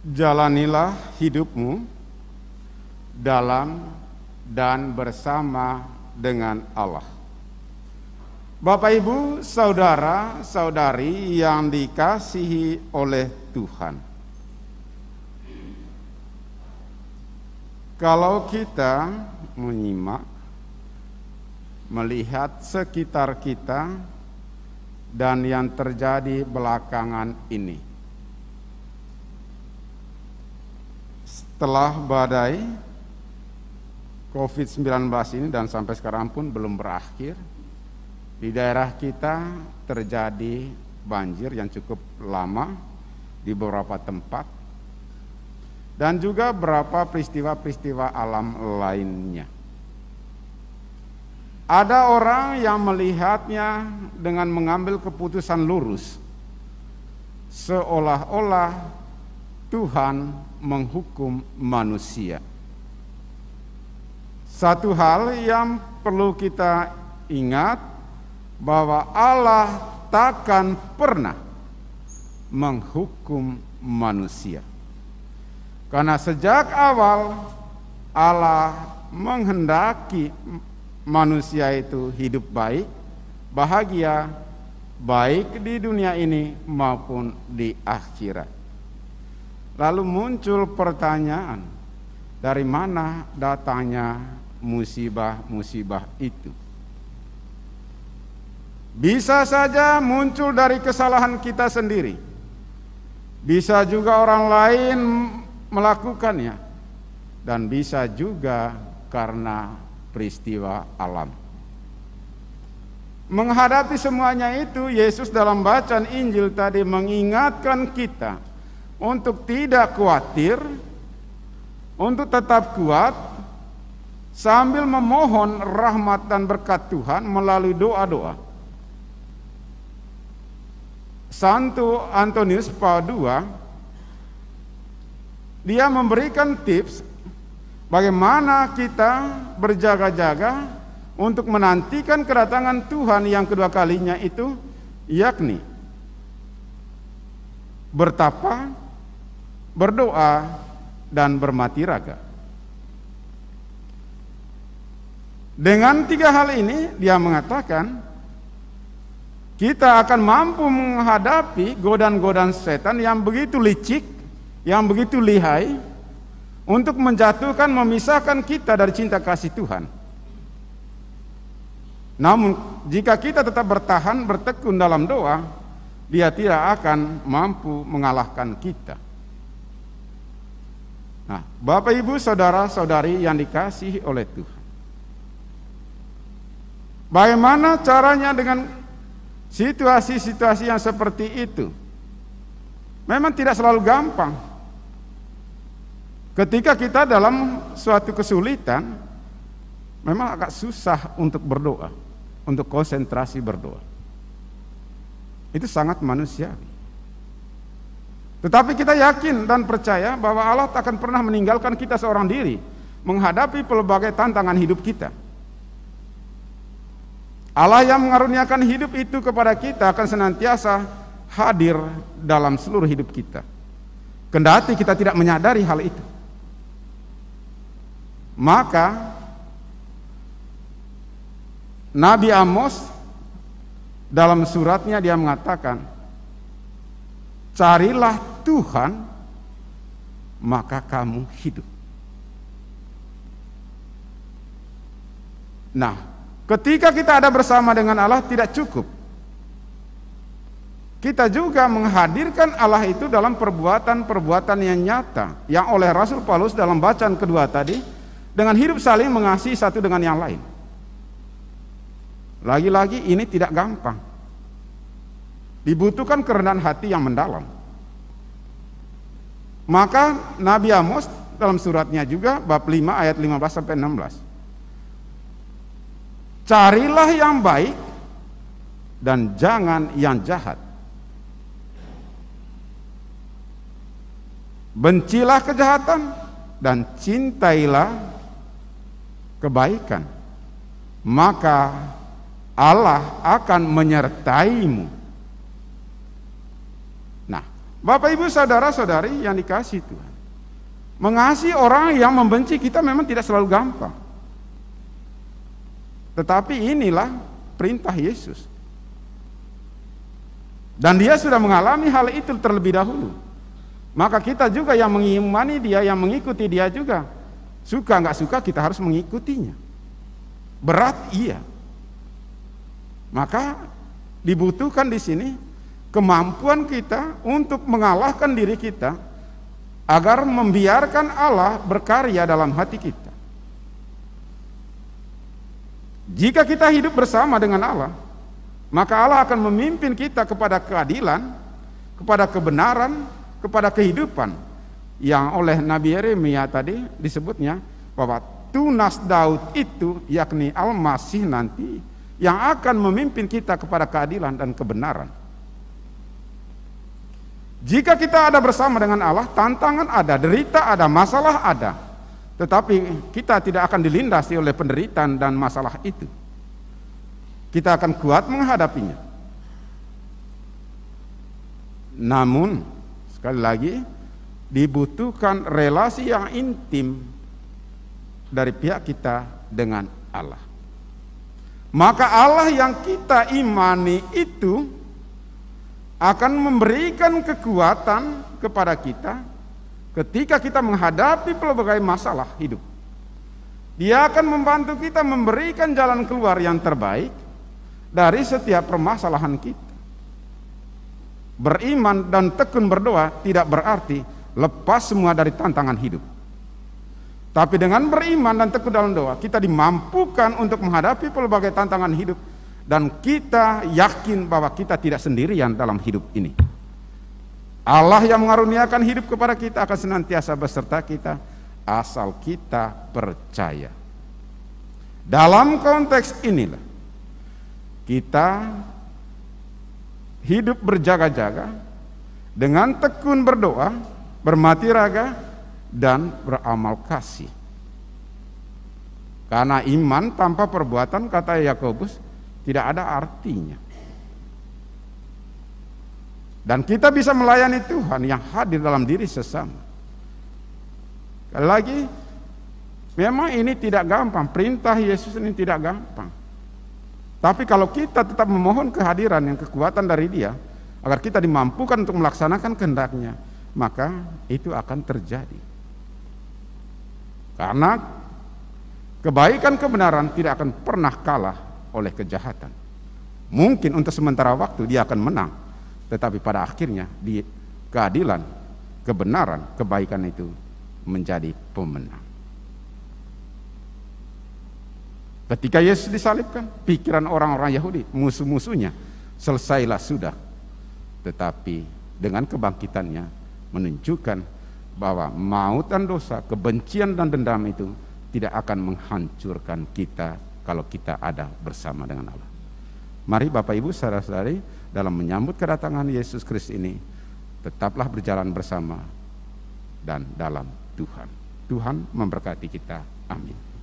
jalanilah hidupmu dalam dan bersama dengan Allah. Bapak, Ibu, saudara, saudari yang dikasihi oleh Tuhan. Kalau kita menyimak, melihat sekitar kita dan yang terjadi belakangan ini, setelah badai COVID-19 ini dan sampai sekarang pun belum berakhir, di daerah kita terjadi banjir yang cukup lama di beberapa tempat dan juga beberapa peristiwa-peristiwa alam lainnya. Ada orang yang melihatnya dengan mengambil keputusan lurus, seolah-olah Tuhan menghukum manusia. Satu hal yang perlu kita ingat, bahwa Allah takkan pernah menghukum manusia. Karena sejak awal Allah menghendaki manusia itu hidup baik, bahagia, baik di dunia ini maupun di akhirat. Lalu muncul pertanyaan, dari mana datangnya musibah-musibah itu? Bisa saja muncul dari kesalahan kita sendiri. Bisa juga orang lain melakukannya. Dan bisa juga karena peristiwa alam. Menghadapi semuanya itu, Yesus dalam bacaan Injil tadi mengingatkan kita untuk tidak khawatir, untuk tetap kuat, sambil memohon rahmat dan berkat Tuhan melalui doa-doa. Santo Antonius Paus II, dia memberikan tips bagaimana kita berjaga-jaga untuk menantikan kedatangan Tuhan yang kedua kalinya itu, yakni bertapa, berdoa, dan bermati raga. Dengan tiga hal ini dia mengatakan kita akan mampu menghadapi godaan-godaan setan yang begitu licik, yang begitu lihai, untuk menjatuhkan, memisahkan kita dari cinta kasih Tuhan. Namun jika kita tetap bertahan, bertekun dalam doa, Dia tidak akan mampu mengalahkan kita. Nah, Bapak, Ibu, saudara, saudari yang dikasihi oleh Tuhan, bagaimana caranya dengan situasi-situasi yang seperti itu? Memang tidak selalu gampang. Ketika kita dalam suatu kesulitan, memang agak susah untuk berdoa, untuk konsentrasi berdoa. Itu sangat manusiawi. Tetapi kita yakin dan percaya bahwa Allah tak akan pernah meninggalkan kita seorang diri menghadapi pelbagai tantangan hidup kita. Allah yang mengaruniakan hidup itu kepada kita akan senantiasa hadir dalam seluruh hidup kita, kendati kita tidak menyadari hal itu. Maka Nabi Amos dalam suratnya dia mengatakan, carilah Tuhan maka kamu hidup. Nah, ketika kita ada bersama dengan Allah tidak cukup. Kita juga menghadirkan Allah itu dalam perbuatan-perbuatan yang nyata, yang oleh Rasul Paulus dalam bacaan kedua tadi, dengan hidup saling mengasihi satu dengan yang lain. Lagi-lagi ini tidak gampang. Dibutuhkan kerendahan hati yang mendalam. Maka Nabi Amos dalam suratnya juga bab 5 ayat 15 sampai 16. Carilah yang baik dan jangan yang jahat. Bencilah kejahatan dan cintailah kebaikan, maka Allah akan menyertaimu. Nah, Bapak Ibu saudara-saudari yang dikasihi Tuhan, mengasihi orang yang membenci kita memang tidak selalu gampang. Tetapi inilah perintah Yesus. Dan dia sudah mengalami hal itu terlebih dahulu. Maka kita juga yang mengimani dia, yang mengikuti dia juga, suka nggak suka kita harus mengikutinya. Berat iya. Maka dibutuhkan di sini kemampuan kita untuk mengalahkan diri kita agar membiarkan Allah berkarya dalam hati kita. Jika kita hidup bersama dengan Allah, maka Allah akan memimpin kita kepada keadilan, kepada kebenaran, kepada kehidupan yang oleh Nabi Yeremia tadi disebutnya bahwa tunas Daud itu yakni Al-Masih nanti yang akan memimpin kita kepada keadilan dan kebenaran. Jika kita ada bersama dengan Allah, tantangan ada, derita ada, masalah ada, tetapi kita tidak akan dilindasi oleh penderitaan dan masalah itu. Kita akan kuat menghadapinya. Namun sekali lagi dibutuhkan relasi yang intim dari pihak kita dengan Allah. Maka Allah yang kita imani itu akan memberikan kekuatan kepada kita ketika kita menghadapi berbagai masalah hidup. Dia akan membantu kita memberikan jalan keluar yang terbaik dari setiap permasalahan kita. Beriman dan tekun berdoa tidak berarti lepas semua dari tantangan hidup. Tapi dengan beriman dan tekun dalam doa, kita dimampukan untuk menghadapi berbagai tantangan hidup, dan kita yakin bahwa kita tidak sendirian dalam hidup ini. Allah yang mengaruniakan hidup kepada kita akan senantiasa beserta kita asal kita percaya. Dalam konteks inilah kita hidup berjaga-jaga dengan tekun berdoa, bermati raga, dan beramal kasih. Karena iman tanpa perbuatan, kata Yakobus, tidak ada artinya. Dan kita bisa melayani Tuhan yang hadir dalam diri sesama. Sekali lagi, memang ini tidak gampang. Perintah Yesus ini tidak gampang. Tapi kalau kita tetap memohon kehadiran yang kekuatan dari Dia, agar kita dimampukan untuk melaksanakan kehendaknya, maka itu akan terjadi. Karena kebaikan kebenaran tidak akan pernah kalah oleh kejahatan. Mungkin untuk sementara waktu dia akan menang, tetapi pada akhirnya di keadilan, kebenaran, kebaikan itu menjadi pemenang. Ketika Yesus disalibkan, pikiran orang-orang Yahudi, musuh-musuhnya, selesailah sudah. Tetapi dengan kebangkitannya menunjukkan bahwa maut dan dosa, kebencian dan dendam itu tidak akan menghancurkan kita kalau kita ada bersama dengan Allah. Mari Bapak Ibu saudara-saudari, dalam menyambut kedatangan Yesus Kristus ini, tetaplah berjalan bersama dan dalam Tuhan. Tuhan memberkati kita. Amin.